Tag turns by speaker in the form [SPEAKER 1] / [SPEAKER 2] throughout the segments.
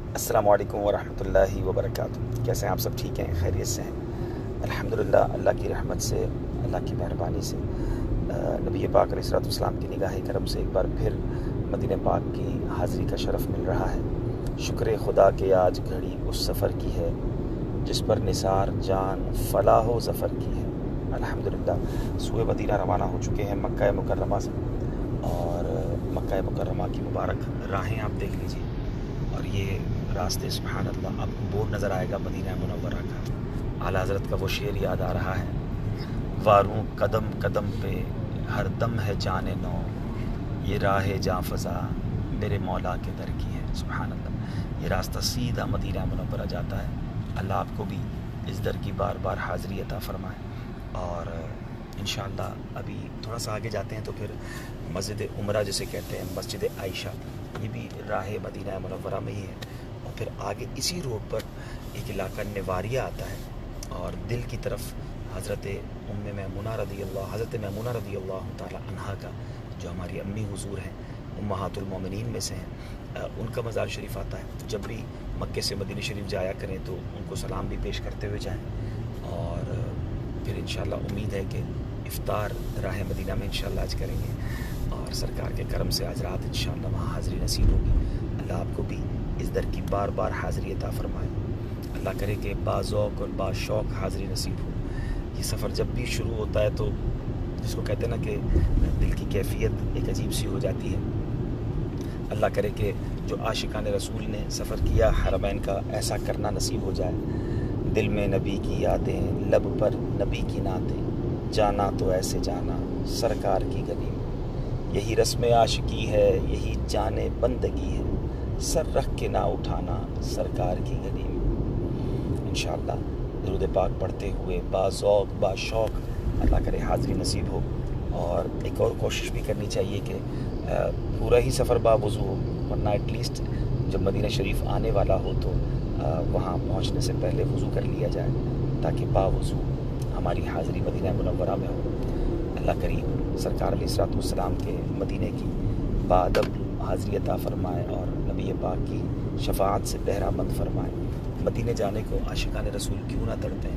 [SPEAKER 1] السلام علیکم ورحمۃ اللہ وبرکاتہ۔ کیسے ہیں آپ؟ سب ٹھیک ہیں؟ خیریت سے ہیں؟ الحمدللہ، اللہ کی رحمت سے، اللہ کی مہربانی سے نبی پاک علیہ الصلوۃ والسلام کی نگاہ کرم سے ایک بار پھر مدینہ پاک کی حاضری کا شرف مل رہا ہے۔ شکر خدا کہ آج گھڑی اس سفر کی ہے جس پر نثار جان فلاح و ظفر کی ہے۔ الحمدللہ سوئے مدینہ روانہ ہو چکے ہیں مکہ مکرمہ سے، اور مکہ مکرمہ کی مبارک راہیں آپ دیکھ لیجیے، اور یہ راستے سبحان اللہ آپ کو بورڈ نظر آئے گا مدینہ منورہ کا۔ اعلیٰ حضرت کا وہ شعر یاد آ رہا ہے، واروں قدم قدم پہ ہر دم ہے جان نو، یہ راہ جاں فضا میرے مولا کے در کی ہے۔ سبحان اللہ، یہ راستہ سیدھا مدینہ منورہ جاتا ہے۔ اللہ آپ کو بھی اس در کی بار بار حاضری عطا فرمائے۔ اور انشاءاللہ ابھی تھوڑا سا آگے جاتے ہیں تو پھر مسجد عمرہ جسے کہتے ہیں، مسجد عائشہ، یہ بھی راہ مدینہ منورہ میں ہی ہے۔ اور پھر آگے اسی روڈ پر ایک علاقہ نواریہ آتا ہے، اور دل کی طرف حضرت میمونہ رضی اللہ تعالی عنہا کا، جو ہماری امی حضور ہیں، امہات المومنین میں سے ہیں، ان کا مزار شریف آتا ہے۔ جب بھی مکے سے مدینہ شریف جایا کریں تو ان کو سلام بھی پیش کرتے ہوئے جائیں، اور پھر انشاءاللہ امید ہے کہ افطار راہ مدینہ میں انشاءاللہ آج کریں گے، اور سرکار کے کرم سے آج رات انشاءاللہ وہاں حاضری نصیب ہوگی۔ اللہ آپ کو بھی اس در کی بار بار حاضری عطا فرمائے۔ اللہ کرے کہ باذوق اور باشوق حاضری نصیب ہو۔ یہ سفر جب بھی شروع ہوتا ہے تو جس کو کہتے ہیں نا کہ دل کی کیفیت ایک عجیب سی ہو جاتی ہے۔ اللہ کرے کہ جو عاشقان رسول نے سفر کیا حرمین کا، ایسا کرنا نصیب ہو جائے۔ دل میں نبی کی یادیں، لب پر نبی کی نعتیں، جانا تو ایسے جانا سرکار کی گلی میں، یہی رسم عاشقی ہے، یہی جان بندگی ہے، سر رکھ کے نہ اٹھانا سرکار کی گلی میں۔ انشاءاللہ درود پاک پڑھتے ہوئے باذوق باشوق اللہ کرے حاضری نصیب ہو۔ اور ایک اور کوشش بھی کرنی چاہیے کہ پورا ہی سفر باوضو ہو، ورنہ ایٹ لیسٹ جب مدینہ شریف آنے والا ہو تو وہاں پہنچنے سے پہلے وضو کر لیا جائے، تاکہ باوضو ہماری حاضری مدینہ منورہ میں ہو۔ اللہ کریم سرکار علیہ الصلوۃ والسلام کے مدینہ کی بادب حاضری عطا فرمائے، اور نبی پاک کی شفاعت سے بہرہ مند فرمائے۔ مدینہ جانے کو عاشقان رسول کیوں نہ تڑپیں؟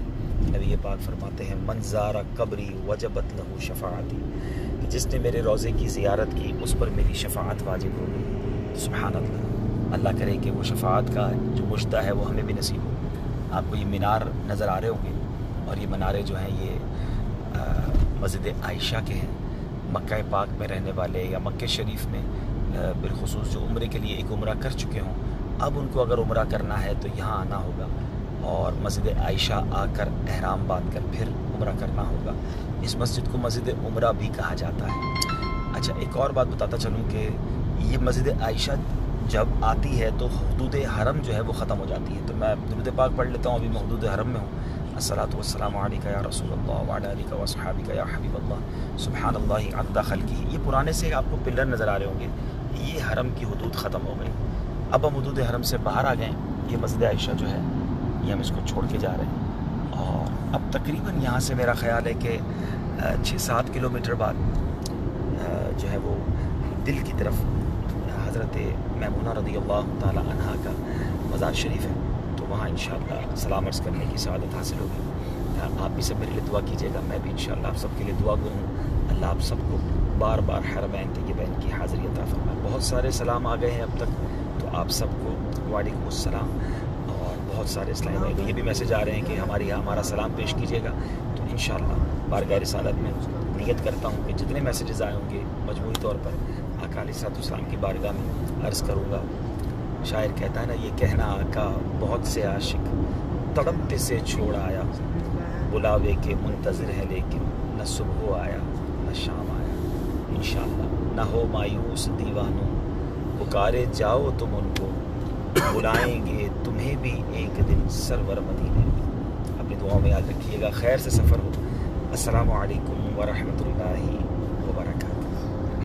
[SPEAKER 1] نبی پاک فرماتے ہیں، من زار قبری وجبت لہ شفاعتی، کہ جس نے میرے روضے کی زیارت کی اس پر میری شفاعت واجب ہو گئی۔ سبحان اللہ، اللہ کرے کہ وہ شفاعت کا جو مجدہ ہے وہ ہمیں بھی نصیب ہو۔ آپ کو یہ مینار نظر آ رہے ہوں گے، اور یہ منارے جو ہیں یہ مسجد عائشہ کے ہیں۔ مکہ پاک میں رہنے والے یا مکہ شریف میں بالخصوص جو عمرے کے لیے ایک عمرہ کر چکے ہوں، اب ان کو اگر عمرہ کرنا ہے تو یہاں آنا ہوگا، اور مسجد عائشہ آ کر احرام باندھ کر پھر عمرہ کرنا ہوگا۔ اس مسجد کو مسجد عمرہ بھی کہا جاتا ہے۔ اچھا، ایک اور بات بتاتا چلوں کہ یہ مسجد عائشہ جب آتی ہے تو حدود حرم جو ہے وہ ختم ہو جاتی ہے۔ تو میں درود پاک پڑھ لیتا ہوں، ابھی میں حدود حرم میں ہوں۔ الصلاۃ والسلام علیک یا رسول اللہ وعلی آلک واصحابک یا حبیب اللہ، سبحان اللہ عدد خلقہ۔ یہ پرانے سے آپ کو پلر نظر آ رہے ہوں گے، یہ حرم کی حدود ختم ہو گئی۔ اب ہم حدود حرم سے باہر آ گئے ہیں۔ یہ مسجد عائشہ جو ہے یہ ہم اس کو چھوڑ کے جا رہے ہیں، اور اب تقریباً یہاں سے میرا خیال ہے کہ 6-7 کلومیٹر بعد جو ہے وہ دل کی طرف حضرت میمونہ رضی اللہ تعالی عنہا کا مزار شریف ہے، تو وہاں انشاءاللہ سلام عرض کرنے کی سعادت حاصل ہوگی۔ آپ بھی سب میرے لیے دعا کیجیے گا، میں بھی انشاءاللہ آپ سب کے لیے دعا گو ہوں۔ اللہ آپ سب کو بار بار حرمین طیبین کی حاضری عطا فرمائے۔ بہت سارے سلام آ گئے ہیں اب تک، تو آپ سب کو وعلیکم السلام، اور بہت سارے اسلامی بھائی کو یہ بھی میسج آ رہے ہیں کہ ہمارا سلام پیش کیجیے گا۔ تو انشاءاللہ بارگاہ رسالت میں نیت کرتا ہوں کہ جتنے میسیجز آئے ہوں گے مجموعی طور پر آقا علیہ الصلوۃ والسلام کی بارگاہ میں عرض کروں گا۔ شاعر کہتا ہے نا، یہ کہنا آقا بہت سے عاشق تڑپتے سے چھوڑ آیا، بلاوے کے منتظر ہے لیکن نہ صبح آیا نہ شام آیا۔ انشاءاللہ نہ ہو مایوس دیوانوں، پکارے جاؤ تم ان کو، بلائیں گے تمہیں بھی ایک دن سرور مدینے میں۔ اپنی دعاؤں میں یاد رکھیے گا، خیر سے سفر ہو۔ السلام علیکم ورحمۃ اللہ